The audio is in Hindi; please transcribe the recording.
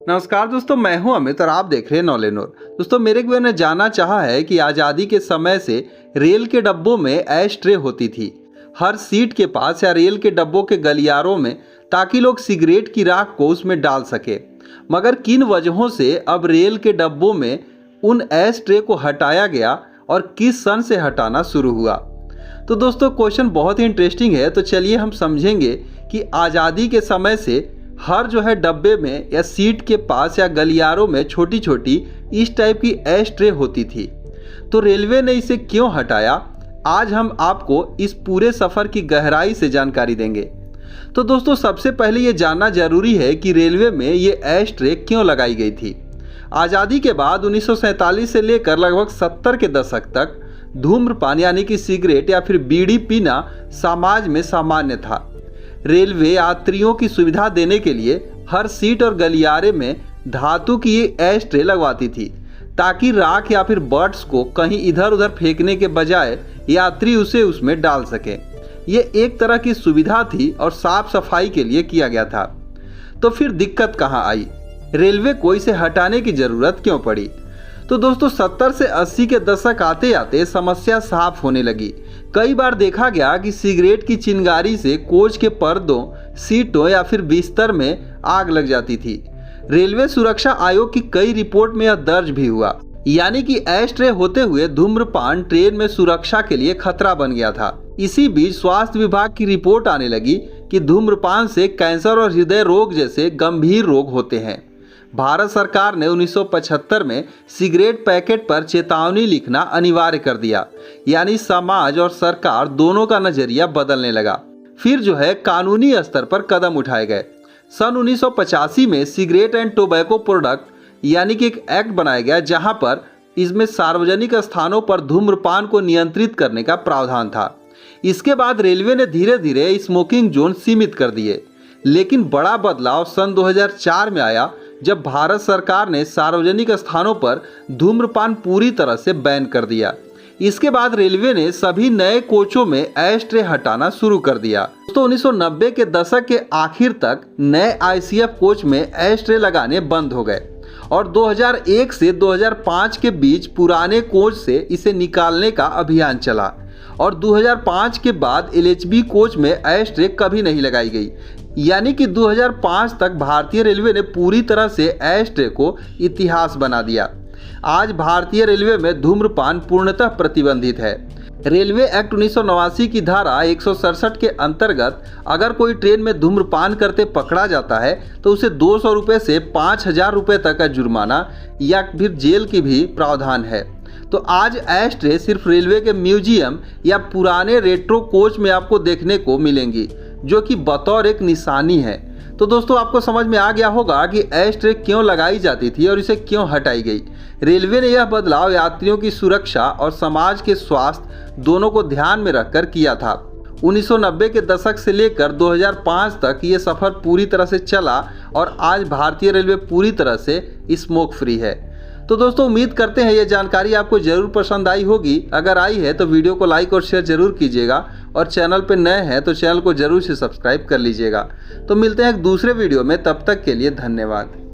नमस्कार दोस्तों, मैं हूं अमित और आप देख रहे हैं नॉलेनोर। दोस्तों, मेरे व्यूअर ने जानना चाहा है कि आज़ादी के समय से रेल के डब्बों में ऐश ट्रे होती थी हर सीट के पास या रेल के डब्बों के गलियारों में, ताकि लोग सिगरेट की राख को उसमें डाल सके। मगर किन वजहों से अब रेल के डब्बों में उन ऐश ट्रे को हटाया गया और किस सन से हटाना शुरू हुआ? तो दोस्तों, क्वेश्चन बहुत ही इंटरेस्टिंग है। तो चलिए हम समझेंगे कि आज़ादी के समय से हर डब्बे में या सीट के पास या गलियारों में छोटी छोटी इस टाइप की ऐश ट्रे होती थी। तो रेलवे ने इसे क्यों हटाया, आज हम आपको इस पूरे सफ़र की गहराई से जानकारी देंगे। तो दोस्तों, सबसे पहले ये जानना जरूरी है कि रेलवे में ये ऐश ट्रे क्यों लगाई गई थी। आज़ादी के बाद 1947 से लेकर लगभग 70 के दशक तक धूम्रपान यानी कि सिगरेट या फिर बीड़ी पीना समाज में सामान्य था। रेलवे यात्रियों की सुविधा देने के लिए हर सीट और गलियारे में धातु की ये ऐश ट्रे लगवाती थी, ताकि राख या फिर बर्ड्स को कहीं इधर उधर फेंकने के बजाय यात्री उसे उसमें डाल सके। ये एक तरह की सुविधा थी और साफ सफाई के लिए किया गया था। तो फिर दिक्कत कहाँ आई, रेलवे को इसे हटाने की जरूरत क्यों पड़ी? तो दोस्तों, 70 से 80 के दशक आते आते समस्या साफ होने लगी। कई बार देखा गया कि सिगरेट की चिंगारी से कोच के पर्दों, सीटों या फिर बिस्तर में आग लग जाती थी। रेलवे सुरक्षा आयोग की कई रिपोर्ट में यह दर्ज भी हुआ, यानी कि ऐश ट्रे होते हुए धूम्रपान ट्रेन में सुरक्षा के लिए खतरा बन गया था। इसी बीच स्वास्थ्य विभाग की रिपोर्ट आने लगी कि धूम्रपान से कैंसर और हृदय रोग जैसे गंभीर रोग होते हैं। भारत सरकार ने 1975 में सिगरेट पैकेट पर चेतावनी लिखना अनिवार्य कर दिया, यानी समाज और सरकार दोनों का नजरिया बदलने लगा। फिर कानूनी स्तर पर कदम उठाए गए। सन 1985 में सिगरेट एंड टोबैको प्रोडक्ट यानी कि एक एक्ट बनाया गया, जहां पर इसमें सार्वजनिक स्थानों पर धूम्रपान को नियंत्रित करने का प्रावधान था। इसके बाद रेलवे ने धीरे धीरे स्मोकिंग जोन सीमित कर दिए, लेकिन बड़ा बदलाव सन 2004 में आया, जब भारत सरकार ने सार्वजनिक स्थानों पर धूम्रपान पूरी तरह से बैन कर दिया। इसके बाद रेलवे ने सभी नए कोचों में ऐश ट्रे हटाना शुरू कर दिया। तो 1990 के दशक के आखिर तक नए आईसीएफ कोच में ऐश ट्रे लगाने बंद हो गए और 2001 से 2005 के बीच पुराने कोच से इसे निकालने का अभियान चला और 2005 के बाद एलएचबी कोच में ऐश ट्रे कभी नहीं लगाई गई। यानी कि 2005 तक भारतीय रेलवे ने पूरी तरह से ऐश ट्रे को इतिहास बना दिया। आज भारतीय रेलवे में धूम्रपान पूर्णतः प्रतिबंधित है। रेलवे एक्ट 1989 की धारा 167 के अंतर्गत अगर कोई ट्रेन में धूम्रपान करते पकड़ा जाता है तो उसे 200 रुपये से 5000 रुपये तक का जुर्माना या फिर जेल की भी प्रावधान है। तो आज ऐश ट्रे सिर्फ रेलवे के म्यूजियम या पुराने रेट्रो कोच में आपको देखने को मिलेंगी, जो कि बतौर एक निशानी है। तो दोस्तों, आपको समझ में आ गया होगा कि ऐश ट्रे क्यों लगाई जाती थी और इसे क्यों हटाई गई। रेलवे ने यह बदलाव यात्रियों की सुरक्षा और समाज के स्वास्थ्य दोनों को ध्यान में रखकर किया था। 1990 के दशक से लेकर 2005 तक ये सफ़र पूरी तरह से चला और आज भारतीय रेलवे पूरी तरह से स्मोक फ्री है। तो दोस्तों, उम्मीद करते हैं ये जानकारी आपको ज़रूर पसंद आई होगी। अगर आई है तो वीडियो को लाइक और शेयर ज़रूर कीजिएगा और चैनल पर नए हैं तो चैनल को ज़रूर से सब्सक्राइब कर लीजिएगा। तो मिलते हैं एक दूसरे वीडियो में, तब तक के लिए धन्यवाद।